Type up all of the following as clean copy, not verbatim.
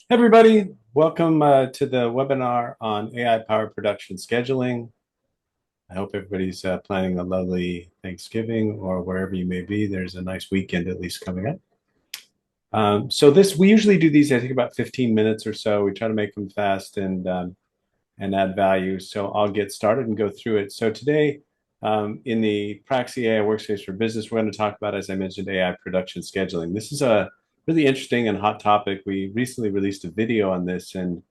Everybody, welcome to the webinar on AI-powered production scheduling. I hope everybody's planning a lovely Thanksgiving or wherever you may be. There's a nice weekend at least coming up. We usually do these, I think, about 15 minutes or so. We try to make them fast and add value. So I'll get started and go through it. So today, in the Praxie AI Workspace for Business, we're going to talk about, as I mentioned, AI production scheduling. This is a really interesting and hot topic. We recently released a video on this, and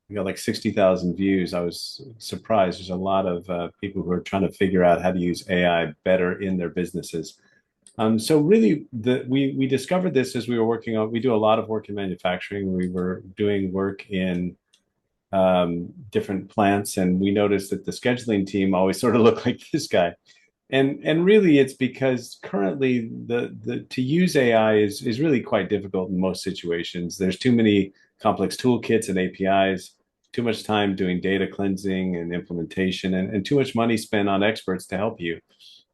we got like 60,000 views. I was surprised. There's a lot of people who are trying to figure out how to use AI better in their businesses. So really, we discovered this as we were working on. We do a lot of work in manufacturing. We were doing work in different plants, and we noticed that the scheduling team always sort of looked like this guy. And really, it's because currently the to use AI is really quite difficult in most situations. There's too many complex toolkits and APIs, too much time doing data cleansing and implementation, and too much money spent on experts to help you.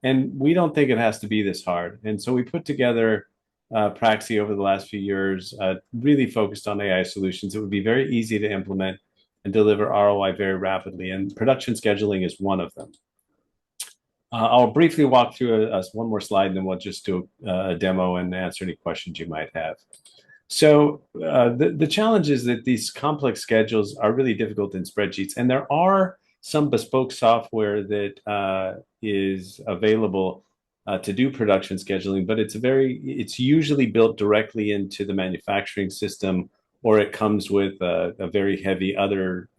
And we don't think it has to be this hard. And so we put together Praxie over the last few years, really focused on AI solutions. It would be very easy to implement and deliver ROI very rapidly. And production scheduling is one of them. I'll briefly walk through one more slide, and then we'll just do a demo and answer any questions you might have. So the challenge is that these complex schedules are really difficult in spreadsheets, and there are some bespoke software that is available to do production scheduling, but it's usually built directly into the manufacturing system, or it comes with a very heavy other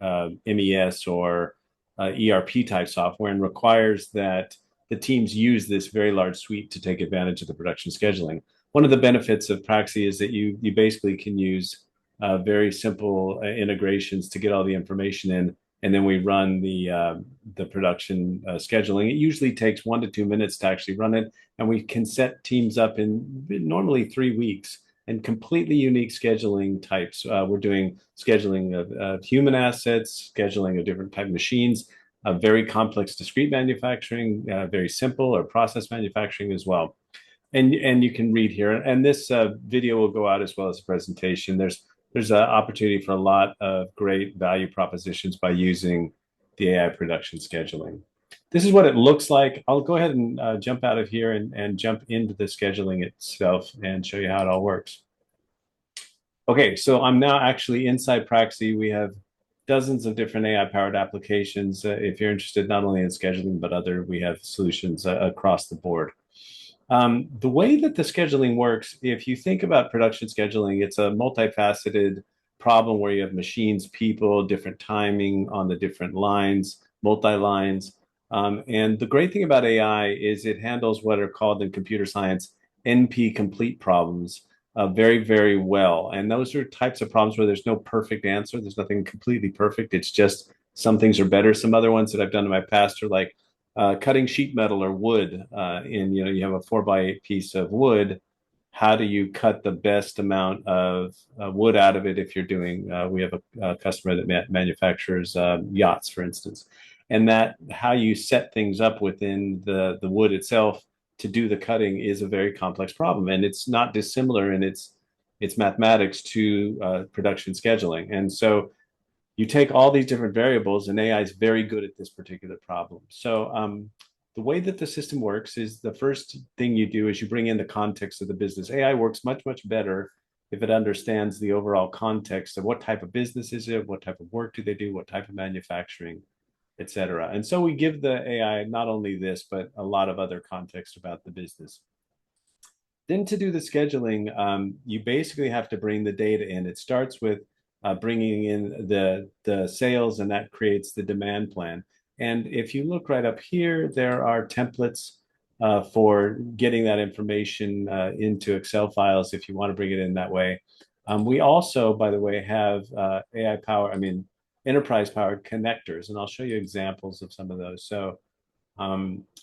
MES or ERP type software and requires that the teams use this very large suite to take advantage of the production scheduling. One of the benefits of Praxie is that you basically can use very simple integrations to get all the information in, and then we run the production scheduling. It usually takes 1 to 2 minutes to actually run it, and we can set teams up in normally 3 weeks and completely unique scheduling types. We're doing scheduling of human assets, scheduling of different type of machines, very complex discrete manufacturing, very simple or process manufacturing as well. And you can read here, and this video will go out as well as a presentation. There's an opportunity for a lot of great value propositions by using the AI production scheduling. This is what it looks like. I'll go ahead and jump out of here and jump into the scheduling itself and show you how it all works. Okay, so I'm now actually inside Praxie. We have dozens of different AI-powered applications. If you're interested not only in scheduling, but we have solutions across the board. The way that the scheduling works, if you think about production scheduling, it's a multifaceted problem where you have machines, people, different timing on the different lines, multi-lines. And the great thing about AI is it handles what are called in computer science NP complete problems very, very well. And those are types of problems where there's no perfect answer. There's nothing completely perfect. It's just some things are better. Some other ones that I've done in my past are like cutting sheet metal or wood. You have a 4x8 piece of wood. How do you cut the best amount of wood out of it if you're doing, we have a customer that manufactures yachts, for instance, and that how you set things up within the wood itself to do the cutting is a very complex problem. And it's not dissimilar in its mathematics to production scheduling. And so you take all these different variables, and AI is very good at this particular problem. So the way that the system works is the first thing you do is you bring in the context of the business. AI works much, much better if it understands the overall context of what type of business is it, what type of work do they do, what type of manufacturing, et cetera. And so we give the AI not only this, but a lot of other context about the business. Then to do the scheduling, you basically have to bring the data in. It starts with bringing in the sales, and that creates the demand plan. And if you look right up here, there are templates for getting that information into Excel files if you want to bring it in that way. We also, by the way, have enterprise-powered connectors, and I'll show you examples of some of those. So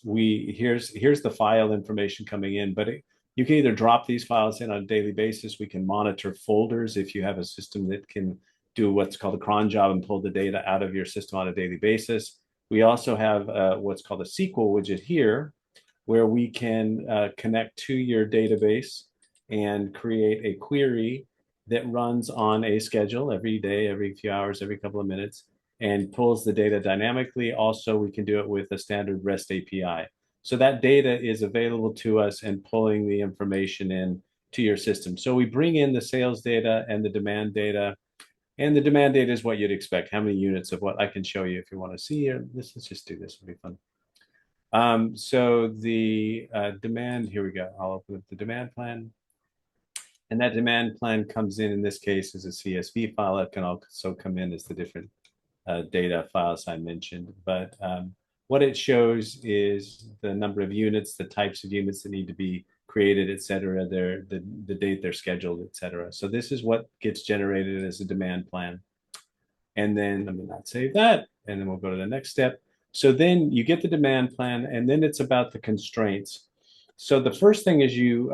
here's the file information coming in, but you can either drop these files in on a daily basis. We can monitor folders if you have a system that can do what's called a cron job and pull the data out of your system on a daily basis. We also have what's called a SQL widget here, where we can connect to your database and create a query that runs on a schedule every day, every few hours, every couple of minutes, and pulls the data dynamically. Also, we can do it with a standard REST API. So that data is available to us and pulling the information in to your system. So we bring in the sales data and the demand data. And the demand data is what you'd expect. How many units of what I can show you if you want to see here. Let's just do this. It'll be fun. So the demand, here we go. I'll open up the demand plan. And that demand plan comes in this case, as a CSV file. It can also come in as the different data files I mentioned. But what it shows is the number of units, the types of units that need to be created, et cetera, the date they're scheduled, et cetera. So this is what gets generated as a demand plan. And then let me not save that. And then we'll go to the next step. So then you get the demand plan, and then it's about the constraints. So the first thing is you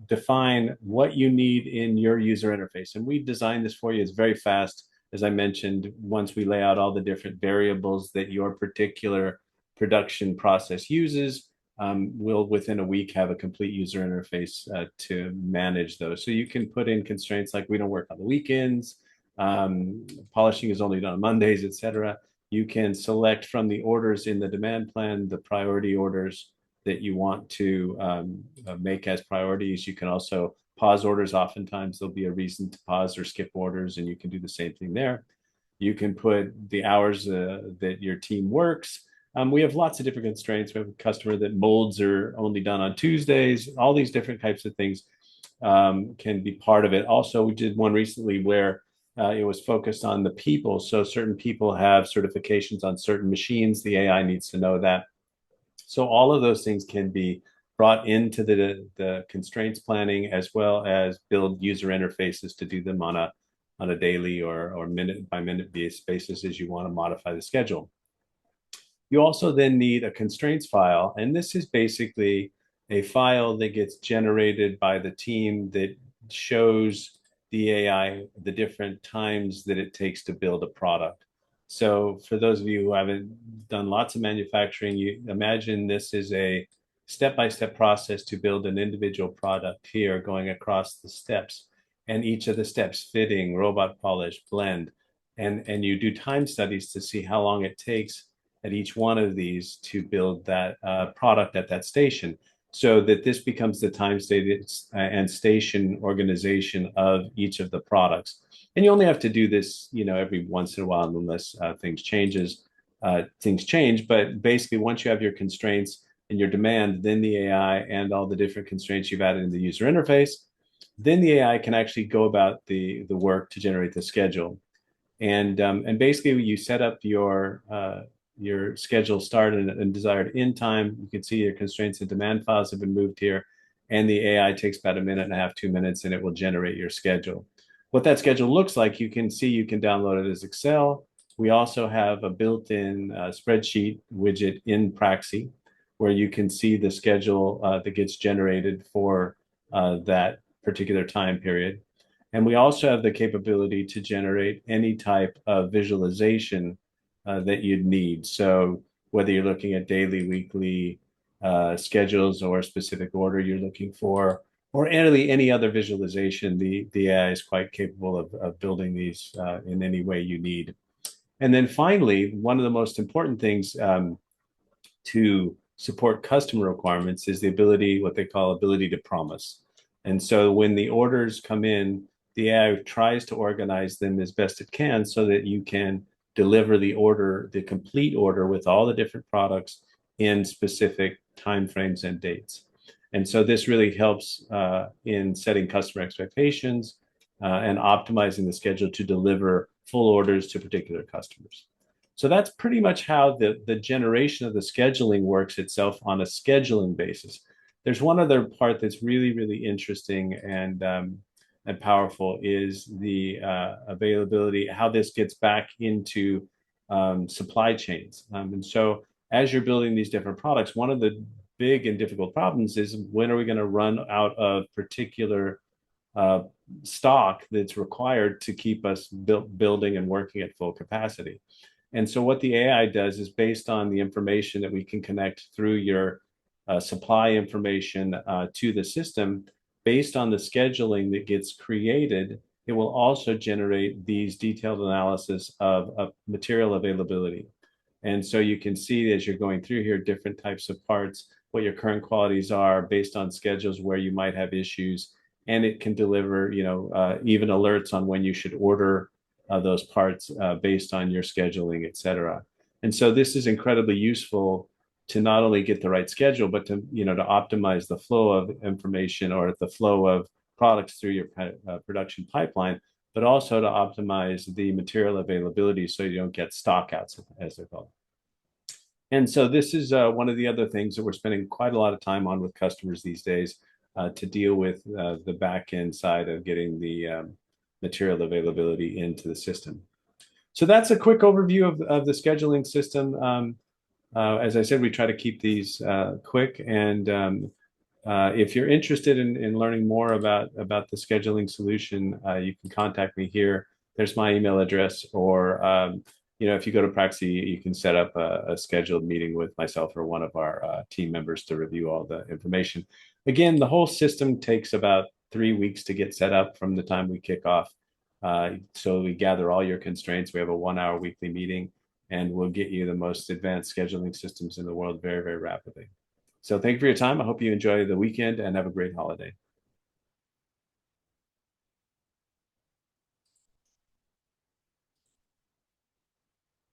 define what you need in your user interface. And we designed this for you. It's very fast. As I mentioned, once we lay out all the different variables that your particular production process uses, we'll within a week have a complete user interface to manage those. So you can put in constraints like we don't work on the weekends, polishing is only done on Mondays, et cetera. You can select from the orders in the demand plan the priority orders that you want to make as priorities. You can also pause orders. Oftentimes there'll be a reason to pause or skip orders, and you can do the same thing there. You can put the hours that your team works. We have lots of different constraints. We have a customer that molds are only done on Tuesdays. All these different types of things can be part of it. Also, we did one recently where it was focused on the people. So certain people have certifications on certain machines. The AI needs to know that. So all of those things can be brought into the constraints planning, as well as build user interfaces to do them on a daily or minute by minute basis as you want to modify the schedule. You also then need a constraints file, and this is basically a file that gets generated by the team that shows the AI the different times that it takes to build a product. So for those of you who haven't done lots of manufacturing, you imagine this is a step-by-step process to build an individual product here, going across the steps, and each of the steps, fitting, robot polish, blend, and you do time studies to see how long it takes at each one of these to build that product at that station, so that this becomes the time and station organization of each of the products. And you only have to do this, every once in a while, unless things change. But basically, once you have your constraints and your demand, then the AI and all the different constraints you've added in the user interface, then the AI can actually go about the work to generate the schedule. And basically, you set up your schedule start and desired end time. You can see your constraints and demand files have been moved here. And the AI takes about a minute and a half, 2 minutes, and it will generate your schedule. What that schedule looks like, you can see, you can download it as Excel. We also have a built-in spreadsheet widget in Praxie, where you can see the schedule that gets generated for that particular time period. And we also have the capability to generate any type of visualization that you'd need. So whether you're looking at daily, weekly schedules, or a specific order you're looking for, or any other visualization, the AI is quite capable of building these in any way you need. And then finally, one of the most important things to support customer requirements is the ability, what they call ability to promise. And so when the orders come in, the AI tries to organize them as best it can so that you can deliver the order, the complete order with all the different products in specific timeframes and dates. And so this really helps in setting customer expectations and optimizing the schedule to deliver full orders to particular customers. So that's pretty much how the generation of the scheduling works itself on a scheduling basis. There's one other part that's really, really interesting and powerful, is the availability, how this gets back into supply chains. And so as you're building these different products, one of the big and difficult problems is, when are we going to run out of particular stock that's required to keep us building and working at full capacity? And so what the AI does is, based on the information that we can connect through your supply information to the system, based on the scheduling that gets created, it will also generate these detailed analysis of material availability. And so you can see as you're going through here, different types of parts, what your current qualities are based on schedules where you might have issues. And it can deliver, even alerts on when you should order those parts based on your scheduling, et cetera. And so this is incredibly useful to not only get the right schedule, but to, to optimize the flow of information or the flow of products through your production pipeline, but also to optimize the material availability so you don't get stockouts, as they're called. And so this is one of the other things that we're spending quite a lot of time on with customers these days to deal with the back end side of getting the material availability into the system. So that's a quick overview of the scheduling system. As I said, we try to keep these quick. And if you're interested in learning more about the scheduling solution, you can contact me here. There's my email address, or if you go to Praxie, you can set up a scheduled meeting with myself or one of our team members to review all the information. Again, the whole system takes about 3 weeks to get set up from the time we kick off. So we gather all your constraints. We have a 1-hour weekly meeting, and we'll get you the most advanced scheduling systems in the world very, very rapidly. So thank you for your time. I hope you enjoy the weekend and have a great holiday.